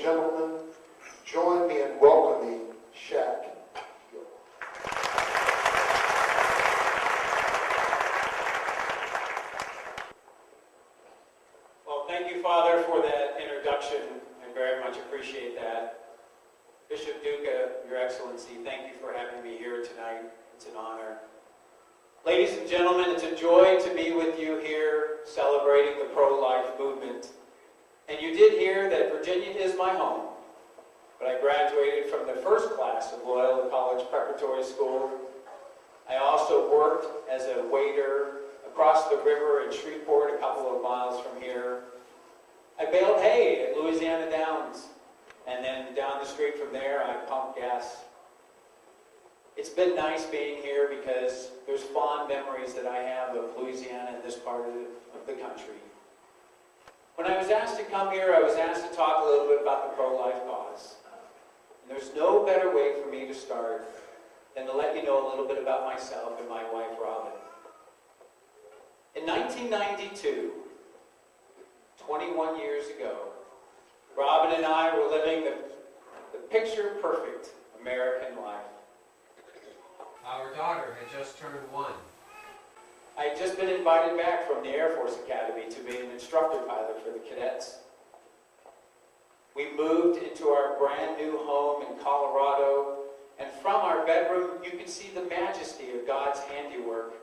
gentlemen, join me in welcoming Shaq. Well, thank you, Father, for that introduction. I very much appreciate that. Bishop Duca, Your Excellency, thank you for having me here tonight. It's an honor. Ladies and gentlemen, it's a joy to be with you here celebrating the pro-life movement. And you did hear that Virginia is my home, but I graduated from the first class of Loyola College Preparatory School. I also worked as a waiter across the river in Shreveport, a couple of miles from here. I baled hay at Louisiana Downs, and then down the street from there, I pumped gas. It's been nice being here because there's fond memories that I have of Louisiana and this part of the country. When I was asked to come here, I was asked to talk a little bit about the pro-life cause. And there's no better way for me to start than to let you know a little bit about myself and my wife, Robin. In 1992, 21 years ago, Robin and I were living the picture-perfect American life. Our daughter had just turned 1. I had just been invited back from the Air Force Academy to be an instructor pilot for the cadets. We moved into our brand new home in Colorado, and from our bedroom you could see the majesty of God's handiwork.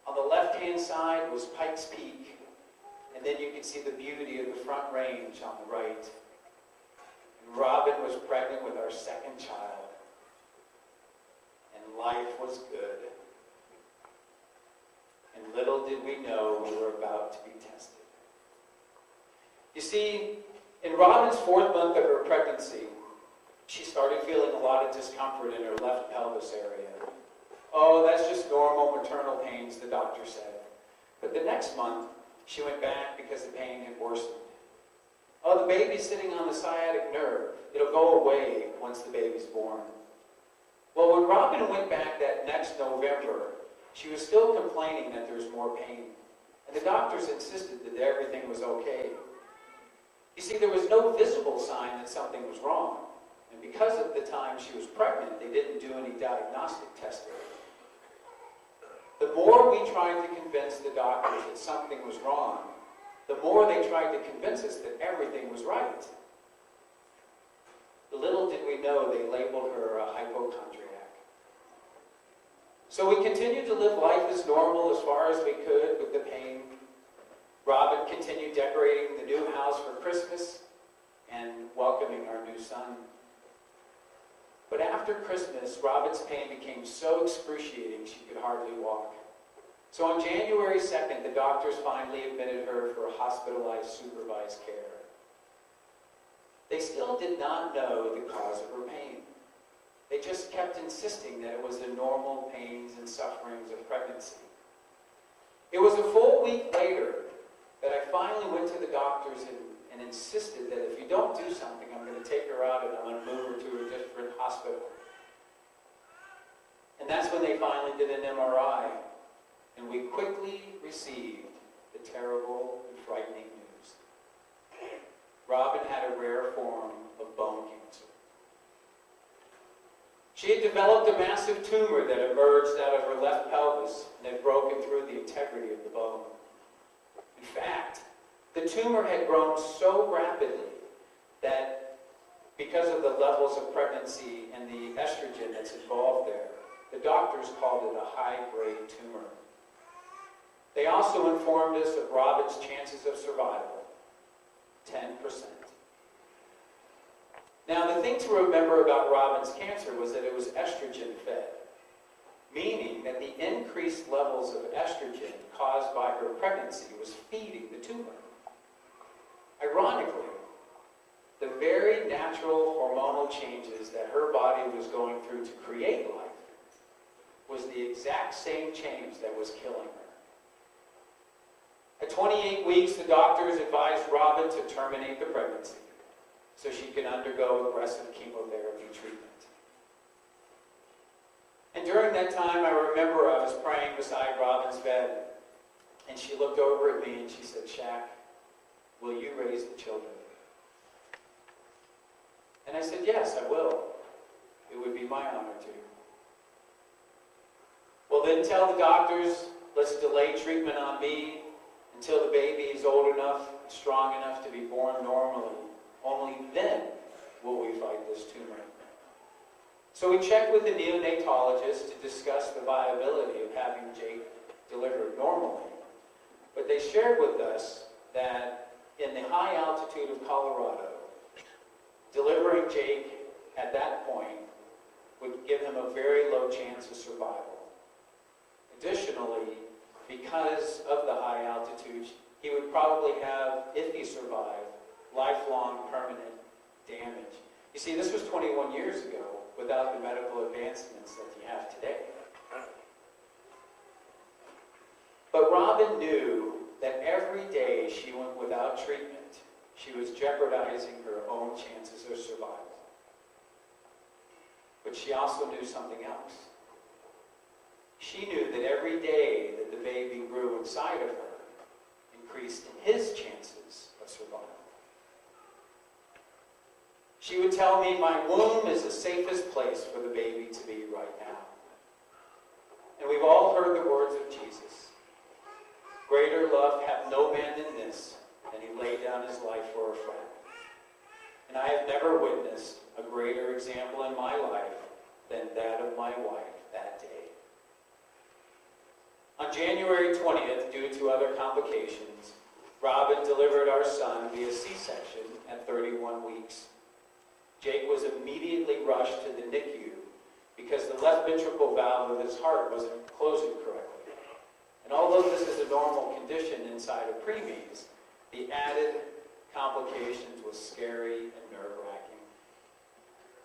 On the left-hand side was Pikes Peak, and then you could see the beauty of the Front Range on the right. And Robin was pregnant with our second child, and life was good. And little did we know we were about to be tested. You see, in Robin's 4th month of her pregnancy, she started feeling a lot of discomfort in her left pelvis area. Oh, that's just normal maternal pains, the doctor said. But the next month, she went back because the pain had worsened. Oh, the baby's sitting on the sciatic nerve. It'll go away once the baby's born. Well, when Robin went back that next November, she was still complaining that there was more pain. And the doctors insisted that everything was okay. You see, there was no visible sign that something was wrong. And because of the time she was pregnant, they didn't do any diagnostic testing. The more we tried to convince the doctors that something was wrong, the more they tried to convince us that everything was right. Little did we know they labeled her a hypochondriac. So we continued to live life as normal as far as we could with the pain. Robin continued decorating the new house for Christmas and welcoming our new son. But after Christmas, Robin's pain became so excruciating she could hardly walk. So on January 2nd, the doctors finally admitted her for hospitalized supervised care. They still did not know the cause of her pain. They just kept insisting that it was the normal pains and sufferings of pregnancy. It was a full week later that I finally went to the doctors and insisted that if you don't do something, I'm going to take her out and I'm going to move her to a different hospital. And that's when they finally did an MRI, and we quickly received the terrible and frightening news. Robin had a rare form of bone cancer. She had developed a massive tumor that emerged out of her left pelvis and had broken through the integrity of the bone. In fact, the tumor had grown so rapidly that because of the levels of pregnancy and the estrogen that's involved there, the doctors called it a high-grade tumor. They also informed us of Robin's chances of survival, 10%. Now, the thing to remember about Robin's cancer was that it was estrogen-fed, meaning that the increased levels of estrogen caused by her pregnancy was feeding the tumor. Ironically, the very natural hormonal changes that her body was going through to create life was the exact same change that was killing her. At 28 weeks, the doctors advised Robin to terminate the pregnancy so she could undergo aggressive chemotherapy treatment. And during that time, I remember I was praying beside Robin's bed, and she looked over at me and she said, "Shaq, will you raise the children?" said, yes, I will. It would be my honor to. Well, then tell the doctors, let's delay treatment on me until the baby is old enough and strong enough to be born normally. Only then will we fight this tumor. So we checked with the neonatologist to discuss the viability of having Jake delivered normally. But they shared with us that in the high altitude of Colorado, delivering Jake at that point would give him a very low chance of survival. Additionally, because of the high altitude, he would probably have, if he survived, lifelong permanent damage. You see, this was 21 years ago without the medical advancements that you have today. But Robin knew that every day she went without treatment, she was jeopardizing her own chances of survival. But she also knew something else. She knew that every day that the baby grew inside of her increased his chances of survival. She would tell me, my womb is the safest place for the baby to be right now. And we've all heard the words of Jesus. Greater love hath no man than this, than he laid down his life for a friend. And I have never witnessed a greater example in my life than that of my wife that day. On January 20th, due to other complications, Robin delivered our son via C-section at 31 weeks. Jake was immediately rushed to the NICU because the left ventricle valve of his heart wasn't closing correctly. And although this is a normal condition inside of preemies, the added complications was scary and nerve-wracking.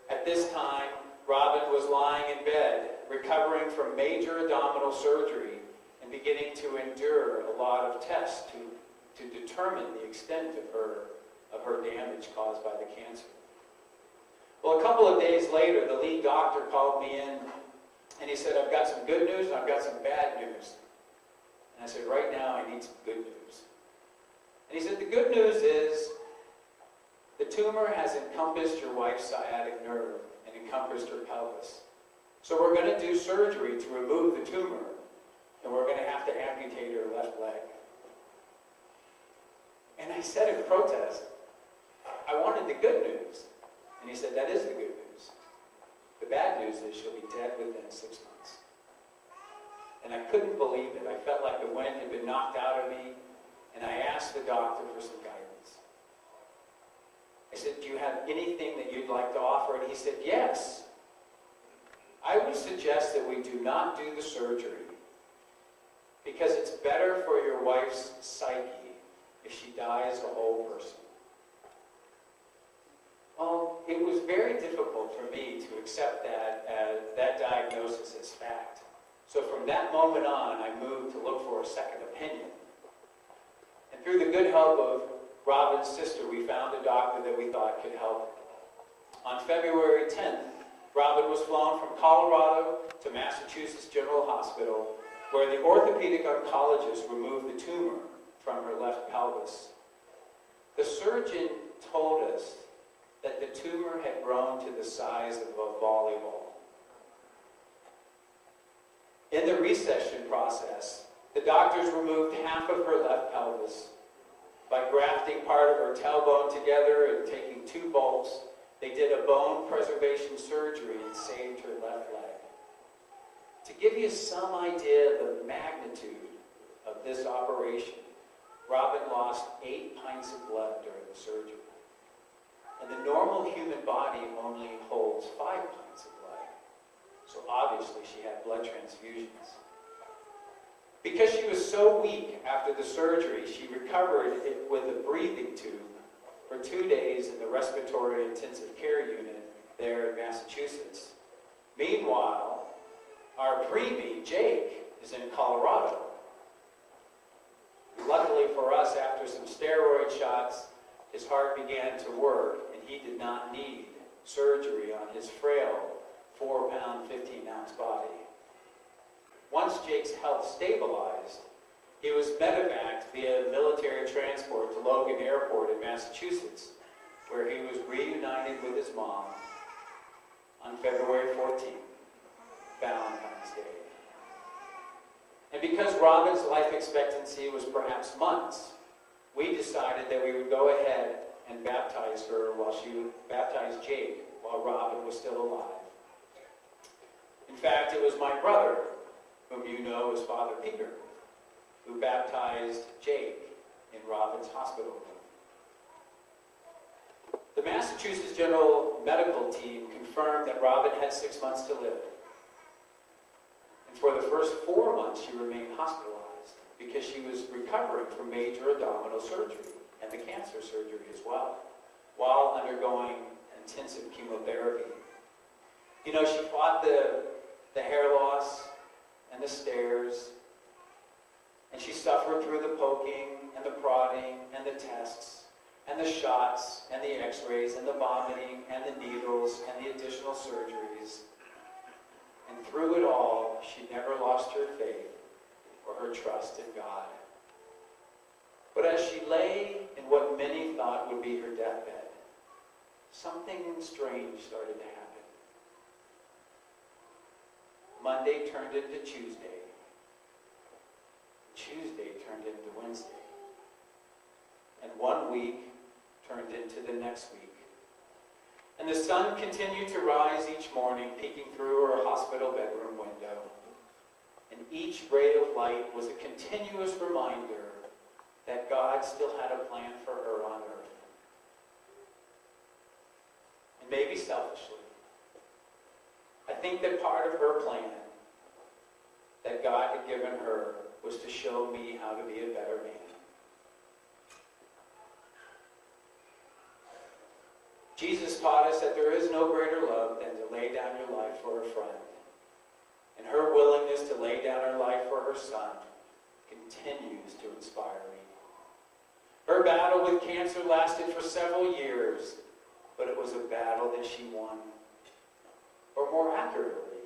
At this time, Robin was lying in bed, recovering from major abdominal surgery and beginning to endure a lot of tests to determine the extent of her damage caused by the cancer. Well, a couple of days later, the lead doctor called me in and he said, I've got some good news and I've got some bad news. And I said, right now I need some good news. And he said, the good news is the tumor has encompassed your wife's sciatic nerve and encompassed her pelvis. So we're going to do surgery to remove the tumor, and we're going to have to amputate her left leg. And I said in protest, I wanted the good news. And he said, that is the good news. The bad news is she'll be dead within 6 months. And I couldn't believe it. I felt like the wind had been knocked out of me, and I asked the doctor for some guidance. I said, do you have anything that you'd like to offer? And he said, yes. I would suggest that we do not do the surgery because it's better for your wife's psyche if she dies a whole person. Well, it was very difficult for me to accept that diagnosis as fact. So from that moment on, I moved to look for a second opinion. And through the good help of Robin's sister, we found a doctor that we thought could help. On February 10th, Robin was flown from Colorado to Massachusetts General Hospital, where the orthopedic oncologist removed the tumor from her left pelvis. The surgeon told us that the tumor had grown to the size of a volleyball. In the resection process, the doctors removed half of her left pelvis. By grafting part of her tailbone together and taking 2 bolts, they did a bone preservation surgery and saved her left leg. To give you some idea of the magnitude of this operation, Robin lost 8 pints of blood during the surgery. And the normal human body only holds 5 pints of blood. So obviously she had blood transfusions. Because she was so weak after the surgery, she recovered with a breathing tube for 2 days in the respiratory intensive care unit there in Massachusetts. Meanwhile, our preemie, Jake, is in Colorado. Luckily for us, after some steroid shots, his heart began to work, and he did not need surgery on his frail 4-pound, 15-ounce body. Once Jake's health stabilized, he was medevaced via military transport to Logan Airport in Massachusetts. where he was reunited with his mom on February 14th, Valentine's Day. And because Robin's life expectancy was perhaps months, we decided that we would go ahead and baptize her while she would baptize Jake while Robin was still alive. In fact, it was my brother, whom you know as Father Peter, who baptized Jake in Robin's hospital room. The Massachusetts General Medical Team confirmed that Robin had 6 months to live. And for the first 4 months, she remained hospitalized because she was recovering from major abdominal surgery and the cancer surgery as well, while undergoing intensive chemotherapy. You know, she fought the hair loss and the stairs, and she suffered through the poking and the prodding and the tests and the shots and the x-rays and the vomiting and the needles and the additional surgeries. And through it all, she never lost her faith or her trust in God. But as she lay in what many thought would be her deathbed, something strange started to happen. Monday turned into Tuesday. Tuesday turned into Wednesday. And 1 week turned into the next week. And the sun continued to rise each morning, peeking through her hospital bedroom window. And each ray of light was a continuous reminder that God still had a plan for her on earth. And maybe selfishly, I think that part of her plan that God had given her was to show me how to be a better man. Jesus taught us that there is no greater love than to lay down your life for a friend. And her willingness to lay down her life for her son continues to inspire me. Her battle with cancer lasted for several years, but it was a battle that she won. Or more accurately,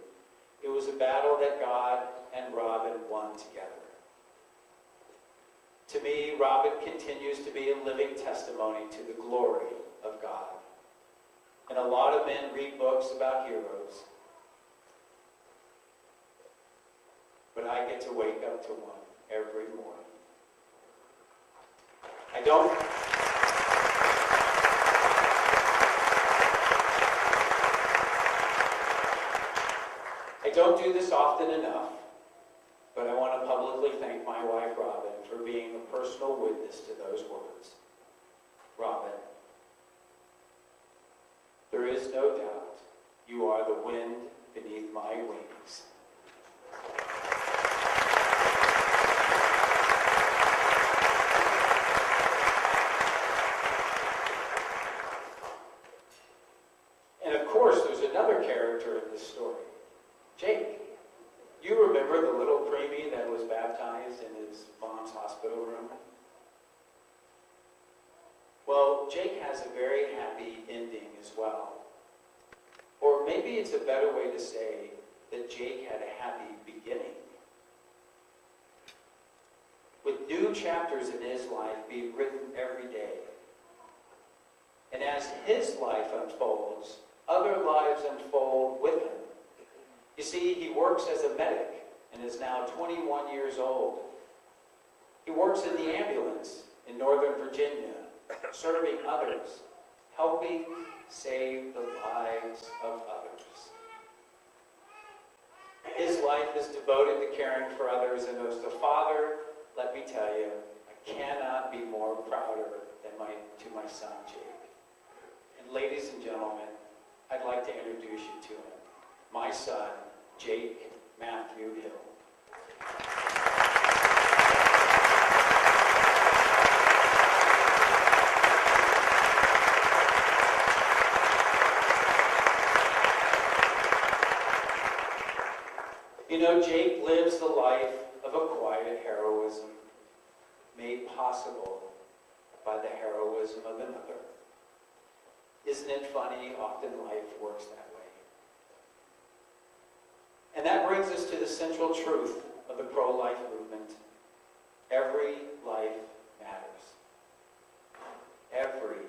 it was a battle that God and Robin won together. To me, Robin continues to be a living testimony to the glory of God. And a lot of men read books about heroes, but I get to wake up to one every morning. I don't do this often enough, but I want to publicly thank my wife, Robin, for being a personal witness to those words. Robin, there is no doubt you are the wind beneath my wings. And of course, there's another character in this story. Jake. You remember the little preemie that was baptized in his mom's hospital room? Well, Jake has a very happy ending as well. Or maybe it's a better way to say that Jake had a happy beginning. With new chapters in his life being written every day. And as his life unfolds, other lives unfold with him. You see, he works as a medic and is now 21 years old. He works in the ambulance in Northern Virginia, serving others, helping save the lives of others. His life is devoted to caring for others, and as the father, let me tell you, I cannot be more prouder than my son, Jake. And ladies and gentlemen, I'd like to introduce you to him. My son, Jake Matthew Hill. You know, Jake lives the life of a quiet heroism made possible by the heroism of another. Isn't it funny? Often life works that way. And that brings us to the central truth of the pro-life movement. Every life matters. Every